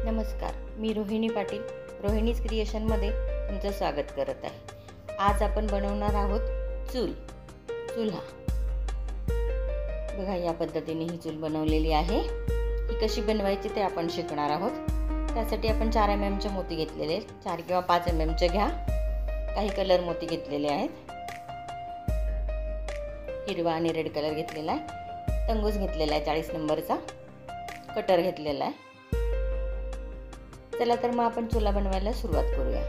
नमस्कार, मी रोहिणी पाटील रोहिणीज क्रिएशनमध्ये तुमचं स्वागत करत आहे। आज आपण बनवणार आहोत चुल्हा। बघा, या पद्धतीने ही चूल बनवलेली आहे। ही कशी बनवायची ते आपण शिकणार आहोत। त्यासाठी आपण 4 mm चे मोती घेतलेले आहेत। 4 किंवा 5 mm चे घ्या। काही कलर मोती घेतलेले आहेत। हिरवा आणि रेड कलर घेतलेला आहे। टंगूस घेतलेला आहे 40 नंबरचा। कटर घेतलेला आहे। चला तर मग आपण चुला बनवायला सुरुवात करूया।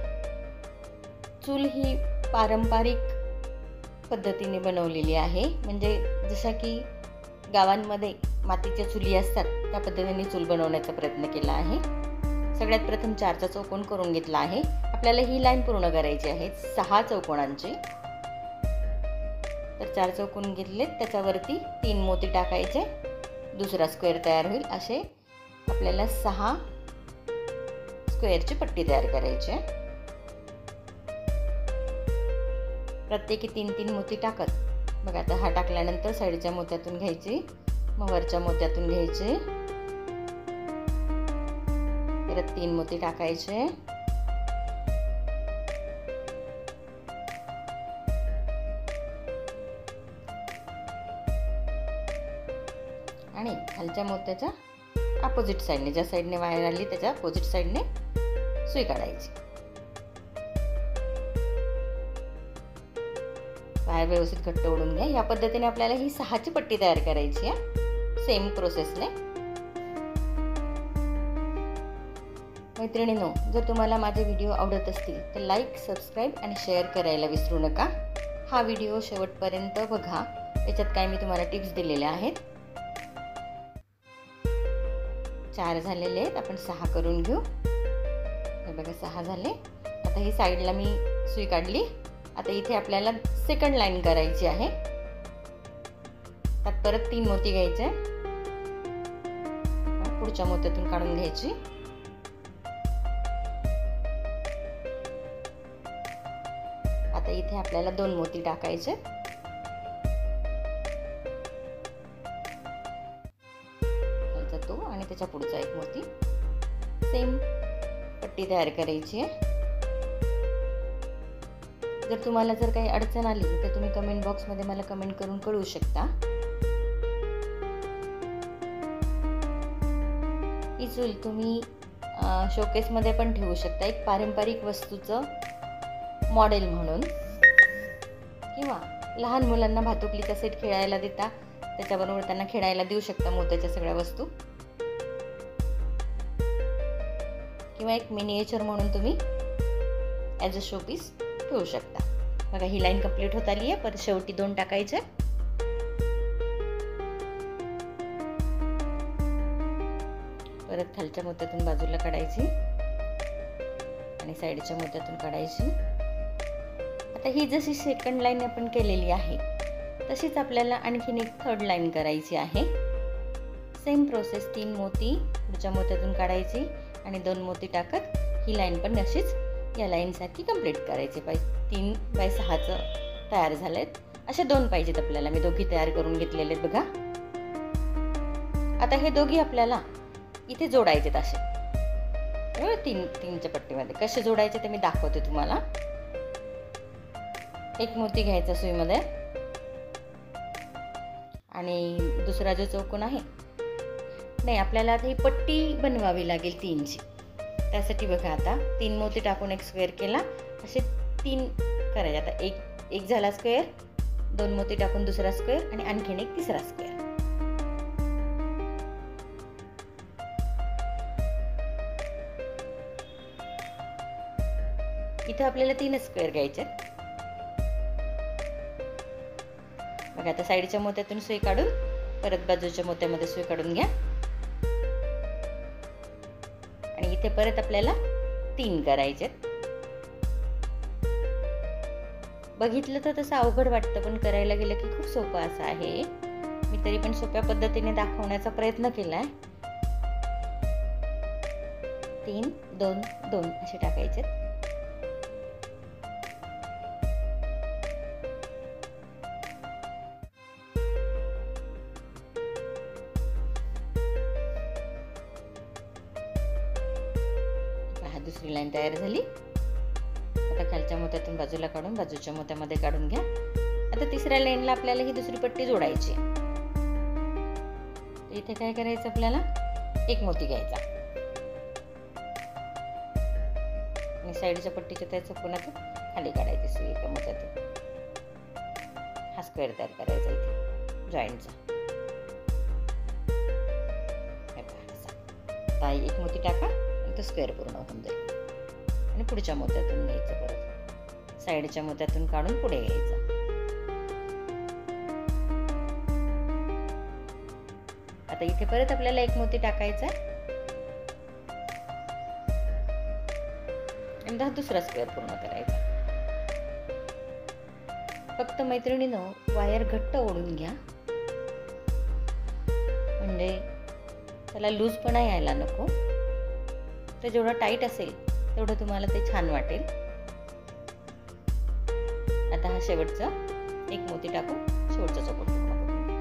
चूल ही पारंपरिक पद्धतीने बनवलेली आहे। म्हणजे जशा की गावांमध्ये मातीच्या चुली असतात त्या पद्धतीने चूल बनवण्याचा प्रयत्न केला आहे। सगळ्यात प्रथम 4चा चौकोन करून घेतला आहे। आपल्याला ही लाईन पूर्ण करायची आहे 6 चौकोनांची। तर 4 चौकोन घेतलेत, त्याच्यावरती 3 मोती टाकायचे, दुसरा स्क्वेअर तयार होईल। असे आपल्याला 6 स्क्वेअरची पट्टी तयार करायची आहे। प्रत्येकी 3-3 मोती टाकत बघा, आता हा टाकल्यानंतर साईडच्या मोत्यातून घ्यायची, मग वरच्या मोत्यातून घ्यायचे, परत 3 मोती टाकायचे, आणि खालच्या मोत्याच्या अपोजिट साइडने, ज्या साइडने वायर आली त्याच्या अपोजिट साइडने सुई काढायची। वायर व्यवस्थित घट्ट ओढून घ्या। या पद्धतीने आपल्याला ही 6ची पट्टी तयार करायची आहे, सेम प्रोसेसने। मैत्रिणींनो, जर तुम्हाला माझे व्हिडिओ आवडत असतील तर लाईक, सबस्क्राईब आणि शेअर करायला विसरू नका। हा व्हिडिओ शेवटपर्यंत बघा, याच्यात काय मी तुम्हाला टिप्स दिलेल्या आहेत। 4 झालेले आहेत, आपण 6 करून घेऊ। हे बघा, 6 झाले। आता ही साईडला मी सुई काढली। आता इथे आपल्याला सेकंड लाईन करायची आहे। त्यात परत 3 मोती घ्यायचे, पुढच्या मोत्यातून काढून घ्यायची, आता इथे आपल्याला 2 मोती टाकायचे, तो आणि त्याच्या पुढचा 1 मोती। सेम पट्टी तयार करायची आहे। जर तुम्हाला जर काही अडचण आली तर तुम्ही कमेंट बॉक्समध्ये मला कमेंट करून कळवू शकता। ही चूल तुम्ही शोकेसमध्ये पण ठेवू शकता, एक पारंपरिक वस्तूचं मॉडेल म्हणून, किंवा लहान मुलांना भातुकलीचा सेट खेळायला देता, त्याच्याबरोबर त्यांना खेळायला देऊ शकता मोत्याच्या सगळ्या वस्तू, किंवा एक मिनिएचर म्हणून तुम्ही ॲज अ शोपीस ठेवू शकता। बघा, ही लाईन कंप्लीट होत आली आहे। परत शेवटी 2 टाकायचे, परत खालच्या मोत्यातून बाजूला काढायची आणि साईडच्या मोत्यातून काढायची। आता ही जशी सेकंड लाईन आपण केलेली आहे तशीच आपल्याला आणखीन एक थर्ड लाईन करायची आहे। सेम प्रोसेस, 3 मोती पुढच्या मोत्यातून काढायची आणि 2 मोती टाकत ही लाईन पण अशीच या लाईन सारखी कंप्लीट करायची। 3x6चं तयार झालेत। असे 2 पाहिजेत आपल्याला। मी दोघी तयार करून घेतलेले आहेत बघा। आता हे दोघी आपल्याला इथे जोडायचे असे 3च्या पट्टीमध्ये। कसे जोडायचे ते मी दाखवते तुम्हाला। 1 मोती घ्यायचा सुईमध्ये आणि दुसरा जो चौकोन आहे, नाही, आपल्याला आता ही पट्टी बनवावी लागेल 3ची। त्यासाठी बघा, आता 3 मोती टाकून एक स्क्वेअर केला, असे 3 करायचे। आता एक झाला स्क्वेअर, 2 मोती टाकून दुसरा स्क्वेअर आणि आणखीन एक तिसरा स्क्वेअर। इथे आपल्याला 3 स्क्वेअर घ्यायचे। बघा, आता साईडच्या मोत्यातून सुई काढून परत बाजूच्या मोत्यामध्ये सुई काढून घ्या आणि इथे परत आपल्याला 3 करायचे। बघितलं तर तसं अवघड वाटतं, पण करायला गेलं की खूप सोपं असं आहे। मी तरी पण सोप्या पद्धतीने दाखवण्याचा प्रयत्न केलाय। 3, 2, 2 असे टाकायचे। दुसरी लाईन तयार झाली. आता खालच्या मोत्यातून बाजूला काढून बाजूच्या मोत्यामध्ये काढून घ्या. आता तिसऱ्या लाईनला आपल्याला ही दुसरी पट्टी जोडायची. इथे काय करायचं, आपल्याला एक मोती घ्यायचा आणि साईडच्या पट्टीच्या त्याचं पुन्हा खाली काढायची सुई एका मोत्यातून. हा स्क्वेअर तयार करायचा इथे जॉईंटचा. आता एक मोती टाका आणि तो स्क्वेअर पूर्ण होऊन जाईल. आणि पुढच्या मोत्यातून घ्यायचं, परत साईडच्या मोत्यातून काढून पुढे घ्यायचं. आता इथे परत आपल्याला एक मोती टाकायचा आहे आणि हा दुसरा स्क्वेअर पूर्ण करायचा. फक्त मैत्रिणीनं वायर घट्ट ओढून घ्या, म्हणजे त्याला लूजपणा यायला नको. तर जेवढं टाईट असेल तेवढं तुम्हाला ते छान वाटेल. आता हा शेवटचा एक मोती टाकून शेवटचा चौकोन पूर्ण करून घ्या.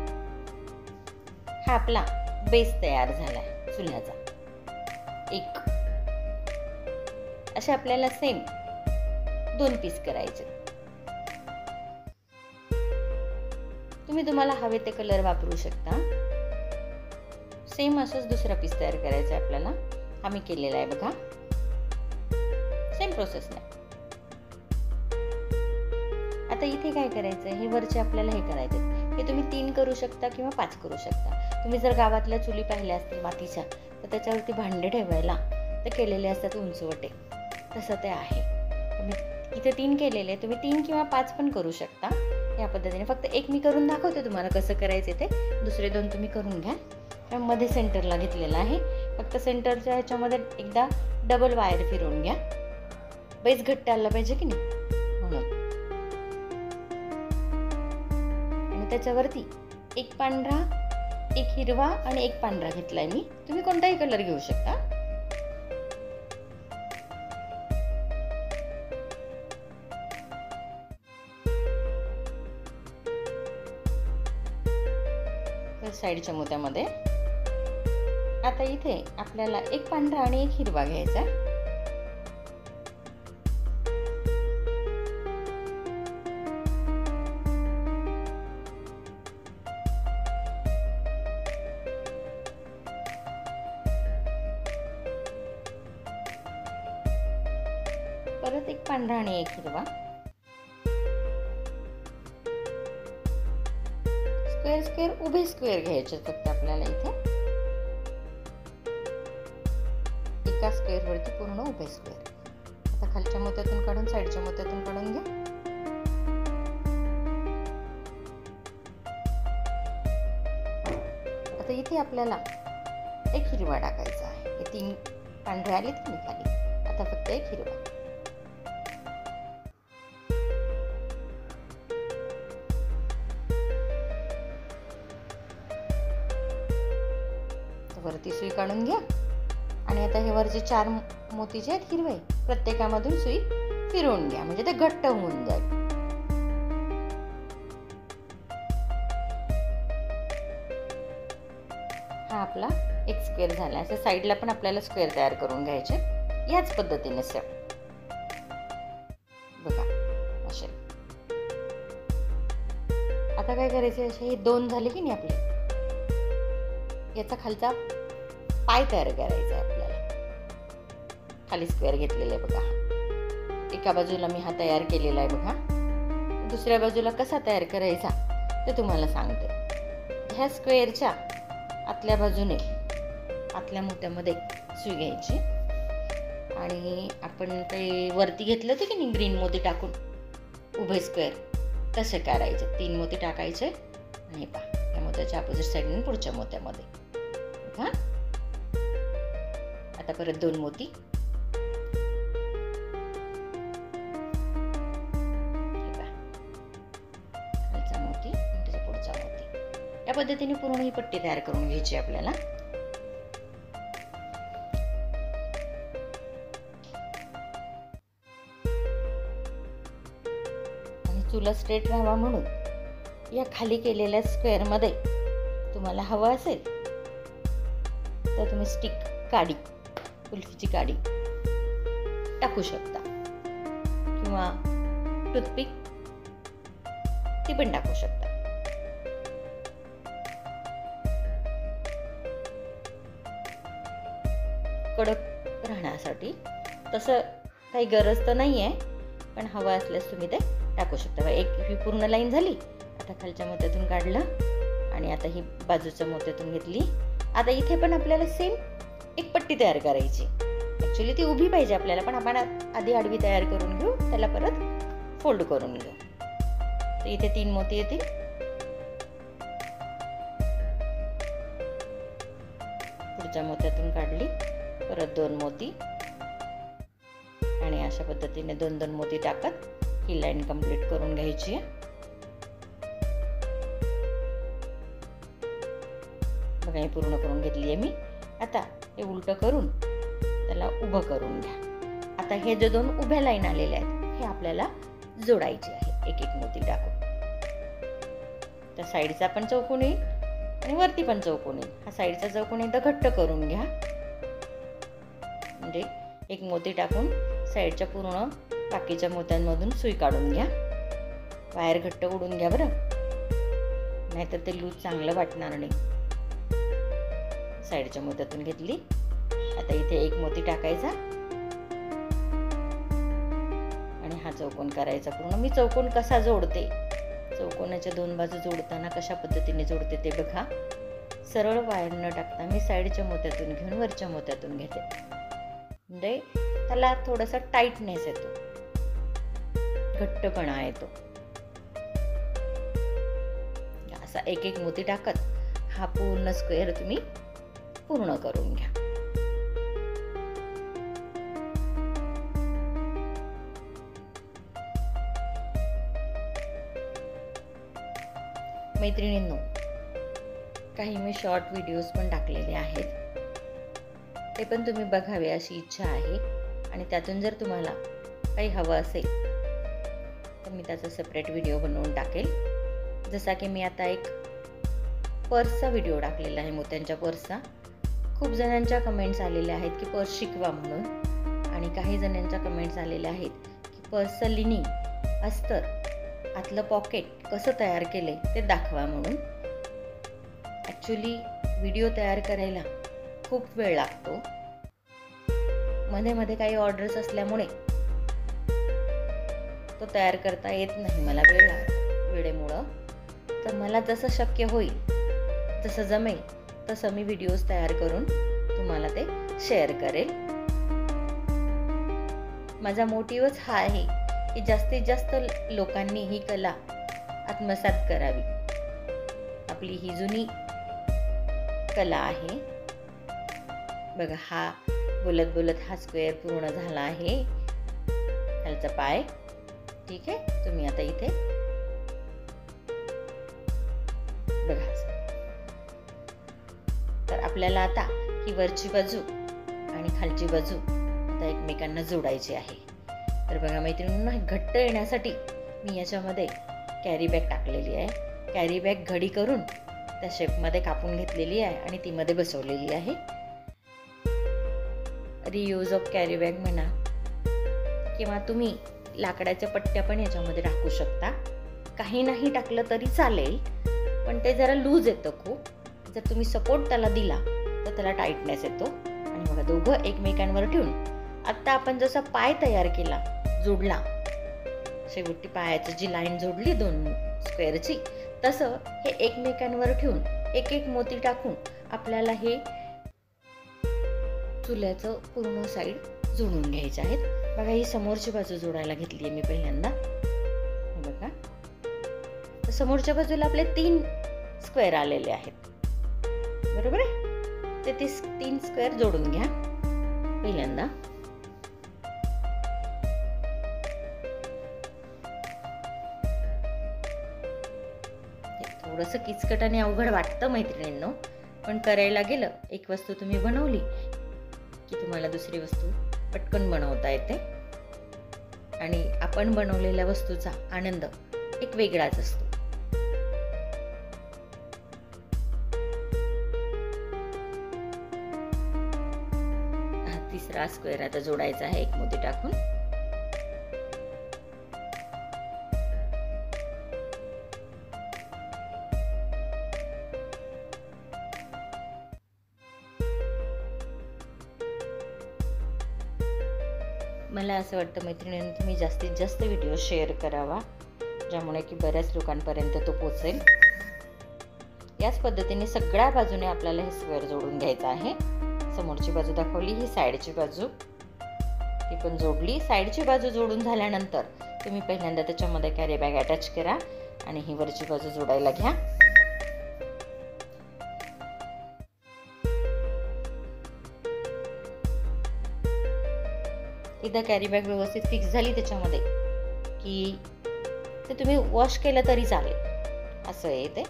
हा आपला बेस तयार झालाय चुन्याचा. एक असे आपल्याला सेम 2 पीस करायचे. तुम्ही तुम्हाला हवे ते कलर वापरू शकता. सेम असंच दुसरा पीस तयार करायचा आहे आपल्याला. हा मी केलेला आहे बघा, सेम प्रोसेस नाही. आता इथे काय करायचं, हे वरचे आपल्याला हे करायचे. हे तुम्ही 3 करू शकता किंवा 5 करू शकता. तुम्ही जर गावातल्या चुली पाहिल्या असतील मातीच्या, तर त्याच्यावरती भांडे ठेवायला ते केलेले असतात उंचवटे, तसं ते आहे. तुम्ही इथे 3 केलेले, तुम्ही 3 किंवा 5 पण करू शकता या पद्धतीने. फक्त एक मी करून दाखवते तुम्हाला कसं करायचं ते. दुसरे 2 तुम्ही करून घ्या. मध्ये सेंटरला घेतलेला आहे. फक्त सेंटरच्या ह्याच्यामध्ये एकदा डबल वायर फिरवून घ्या. बेस घट्ट आला पाहिजे की नाही म्हणून. आणि त्याच्यावरती एक पांढरा, एक हिरवा आणि एक पांढरा घेतलाय मी. तुम्ही कोणताही कलर घेऊ शकता. साईडच्या मोत्यामध्ये आता इथे आपल्याला एक पांढरा आणि एक हिरवा घ्यायचा. परत एक पांढरा आणि एक हिरवा. स्क्वेअर स्क्वेअर उभे स्क्वेअर घ्यायचे फक्त आपल्याला इथे. एका स्क्वेअर वरती पूर्ण उभे स्क्वेअर. आता खालच्या मोत्यातून काढून साईडच्या मोत्यातून काढून घ्या. आता इथे आपल्याला एक हिरवा टाकायचा आहे. हे 3 पांढरे आलेत की नाही खाली. आता फक्त एक हिरवा. वरती सुई काढून घ्या. आणि आता हे वरचे 4 मोती जे आहेत हिरवे, प्रत्येकामधून सुई फिरवून घ्या, म्हणजे ते घट्ट होऊन जाईल. हा आपला एक स्क्वेअर झाला. अशा साईडला पण आपल्याला स्क्वेअर तयार करून घ्यायचे याच पद्धतीने सेम. बघा असे. आता काय करायचे, असे हे 2 झाले की नाही आपले. याचा खालचा पाय तयार करायचा आहे आपल्याला. खाली स्क्वेअर घेतलेला आहे बघा. एका बाजूला मी हा तयार केलेला आहे बघा. दुसऱ्या बाजूला कसा तयार करायचा ते तुम्हाला सांगते. ह्या स्क्वेअरच्या आतल्या बाजूने आतल्या मोत्यामध्ये सुई घ्यायची आणि आपण ते वरती घेतलं होतं की नाही ग्रीन मोती टाकून उभे स्क्वेअर, तसे करायचे. 3 मोती टाकायचे आणि पहा या मोत्याच्या अपोजिट साईडने पुढच्या मोत्यामध्ये. हा आता परत 2 मोती. खालचा मोती आणि त्याच्या पुढचा मोती. या पद्धतीने पूर्ण ही पट्टी तयार करून घ्यायची आपल्याला. आणि चुला स्ट्रेट राहावा म्हणून या खाली केलेल्या स्क्वेअर मध्ये तुम्हाला हवं असेल तर तुम्ही स्टिक काडी, कुल्फीची काडी टाकू शकता किंवा टूथपिक ती पण टाकू शकता. कडक राहण्यासाठी. तसं काही गरज तर नाही आहे, पण हवा असल्यास तुम्ही ते टाकू शकता. एक ही पूर्ण लाईन झाली. आता खालच्या मोत्यातून काढलं आणि आता ही बाजूच्या मोत्यातून घेतली. आता इथे पण आपल्याला सेम एक पट्टी तयार करायची. ॲक्च्युली ती उभी पाहिजे आपल्याला, पण आपण आधी आडवी तयार करून घेऊ, त्याला परत फोल्ड करून घेऊ. तर इथे 3 मोती येतील. पुढच्या मोत्यातून काढली, परत 2 मोती आणि अशा पद्धतीने 2-2 मोती टाकत ही लाईन कंप्लीट करून घ्यायची आहे. बघा हे पूर्ण करून घेतली आहे मी. आता हे उलटं करून त्याला उभं करून घ्या. आता हे जे 2 उभ्या लाईन आलेल्या आहेत हे आपल्याला जोडायचे आहे एक एक मोती टाकून. तर साईडचा पण चौकोन येईल आणि वरती पण चौकोन येईल. हा साईडचा चौकोन एकदा घट्ट करून घ्या. म्हणजे एक मोती टाकून साईडच्या पूर्ण बाकीच्या मोत्यांमधून सुई काढून घ्या. वायर घट्ट ओढून घ्या बरं, नाहीतर ते लूज चांगलं वाटणार नाही. साईडच्या मोत्यातून घेतली. आता इथे एक मोती टाकायचा आणि हा चौकोन करायचा पूर्ण. मी चौकोन कसा जोडते, चौकोनाच्या 2 बाजू जोडताना कशा पद्धतीने जोडते ते बघा. सरळ वायर न टाकता मी साईडच्या मोत्यातून घेऊन वरच्या मोत्यातून घेते. म्हणजे त्याला थोडासा टाईटनेस येतो, घट्टपणा येतो. असा एक एक मोती टाकत हा पूर्ण स्क्वेअर तुम्ही पूर्ण करून घ्या. मैत्रिणींनो, काही मी शॉर्ट व्हिडिओज पण टाकलेले आहेत, ते पण तुम्ही बघावे अशी इच्छा आहे. आणि त्यातून जर तुम्हाला काही हवं असेल तर मी त्याचा सेपरेट व्हिडिओ बनवून टाकेल. जसा की मी आता एक पर्सचा व्हिडिओ टाकलेला आहे, मोत्यांच्या पर्सचा. खूप जणांच्या कमेंट्स आलेल्या आहेत की पर्स शिकवा म्हणून, आणि काही जणांच्या कमेंट्स आलेल्या आहेत की पर्सचं लिनिंग, अस्तर, आतलं पॉकेट कसं तयार केले ते दाखवा म्हणून. ॲक्च्युली व्हिडिओ तयार करायला खूप वेळ लागतो. मध्ये मध्ये काही ऑर्डर्स असल्यामुळे तो तयार करता येत नाही मला वेळेमुळं. तर मला जसं शक्य होईल, जसं जमेल तसं मी व्हिडिओज तयार करून तुम्हाला ते शेअर करेल. माझा मोटिव्हच हा आहे की जास्तीत जास्त लोकांनी ही कला आत्मसात करावी. आपली ही जुनी कला आहे. बघा हा बोलत बोलत हा स्क्वेअर पूर्ण झाला आहे, खालचा पाय. ठीक आहे, तुम्ही आता इथे बघा. तर आपल्याला आता ही वरची बाजू आणि खालची बाजू आता एकमेकांना जोडायची आहे. तर बघा मैत्रिणींनो, घट्ट येण्यासाठी मी याच्यामध्ये कॅरी बॅग टाकलेली आहे. कॅरी बॅग घडी करून त्या शेपमध्ये कापून घेतलेली आहे आणि ती मध्ये बसवलेली आहे. रियूज ऑफ कॅरी बॅग म्हणा, किंवा तुम्ही लाकडाच्या पट्ट्या पण याच्यामध्ये टाकू शकता. काही नाही टाकलं तरी चालेल, पण ते जरा लूज येतं खूप. जर तुम्ही सपोर्ट त्याला दिला तर त्याला टाईटनेस येतो. आणि बघा दोघं एकमेकांवर ठेवून आता आपण जसा पाय तयार केला, जोडला, शेवटी पायाची जी लाईन जोडली 2 स्क्वेअरची, तसं हे एकमेकांवर ठेवून एक एक मोती टाकून आपल्याला हे चुल्याचं पूर्ण साईड जोडून घ्यायचे आहेत. बघा ही समोरची बाजू जोडायला घेतली आहे मी पहिल्यांदा. बघा तर समोरच्या बाजूला आपले 3 स्क्वेअर आलेले आहेत, बरोबर आहे. ते 3 स्क्वेअर जोडून घ्या पहिल्यांदा. थोडंसं किचकट आणि अवघड वाटतं मैत्रिणींनो, पण करायला गेलं, एक वस्तू तुम्ही बनवली की तुम्हाला दुसरी वस्तू पटकन बनवता येते. आणि आपण बनवलेल्या वस्तूचा आनंद एक वेगळाच असतो. तिसरा स्क्वेअर आता जोडायचा आहे एक मोती टाकून. मला असं वाटतं मैत्रिणींनी तुम्ही जास्तीत जास्त व्हिडिओ शेअर करावा, ज्यामुळे की बऱ्याच लोकांपर्यंत तो पोचेल. याच पद्धतीने सगळ्या बाजूने आपल्याला हे स्क्वेअर जोडून घ्यायचं आहे. समोरची बाजू दाखवली, ही साईडची बाजू ती पण जोडली. साईडची बाजू जोडून झाल्यानंतर तुम्ही पहिल्यांदा त्याच्यामध्ये कॅरी बॅग अटॅच करा आणि ही वरची बाजू जोडायला घ्या. एकदा कॅरी बॅग व्यवस्थित फिक्स झाली त्याच्यामध्ये की ते तुम्ही वॉश केलं तरी चालेल, असं आहे ते.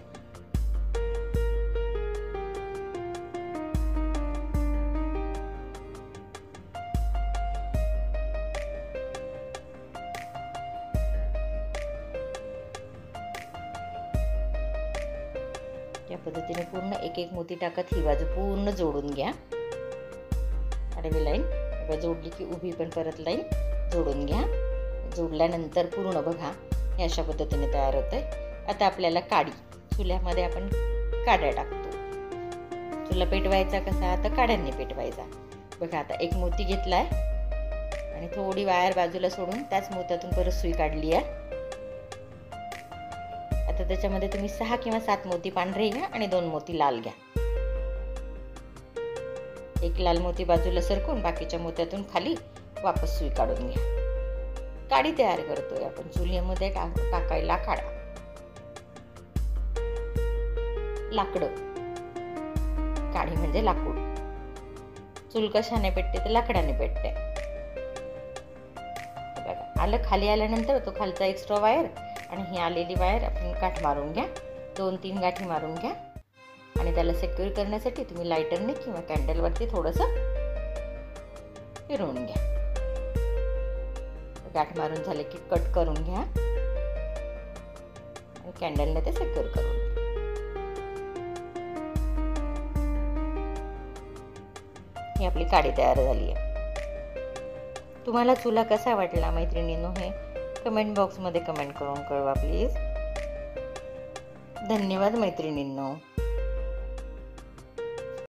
या पद्धतीने पूर्ण एक एक मोती टाकत ही बाजू पूर्ण जोडून घ्या. आडवी लाईन जोडली की उभी पण परत लाईन जोडून घ्या. जोडल्यानंतर पूर्ण बघा हे अशा पद्धतीने तयार होतंय. आता आपल्याला काडी, चुल्यामध्ये आपण काड्या टाकतो. चुला पेटवायचा कसा, तर काड्यांनी पेटवायचा. बघा आता एक मोती घेतलाय आणि थोडी वायर बाजूला सोडून त्याच मोत्यातून परत सुई काढली आहे. आता त्याच्यामध्ये तुम्ही 6 किंवा 7 मोती पांढरे घ्या आणि 2 मोती लाल घ्या. एक लाल मोती बाजूला सरकून बाकीच्या मोत्यातून खाली वापस सुई काढून घ्या. काडी तयार करतोय आपण. चुलीमध्ये टाकायला काढा. लाकडं, काडी म्हणजे लाकूड. चूल कशाने पेटते, तर लाकडाने पेटते. बघा आलं. खाली आल्यानंतर तो खालचा एक्स्ट्रा वायर आणि ही आलेली वायर आपण गाठ मारून घ्या. 2-3 गाठी मारून घ्या आणि त्याला सिक्युअर करण्यासाठी तुम्ही लायटरने किंवा कॅन्डलवरती थोडंसं फिरवून घ्या. गाठ मारून झाले की कट करून घ्या आणि कॅन्डलने ते सिक्युअर करून घ्या. ही आपली काडी तयार झाली आहे. तुम्हाला चुला कसा वाटला मैत्रिणींनो हे कमेंट बॉक्समध्ये कमेंट करून कळवा प्लीज. धन्यवाद मैत्रिणींनो.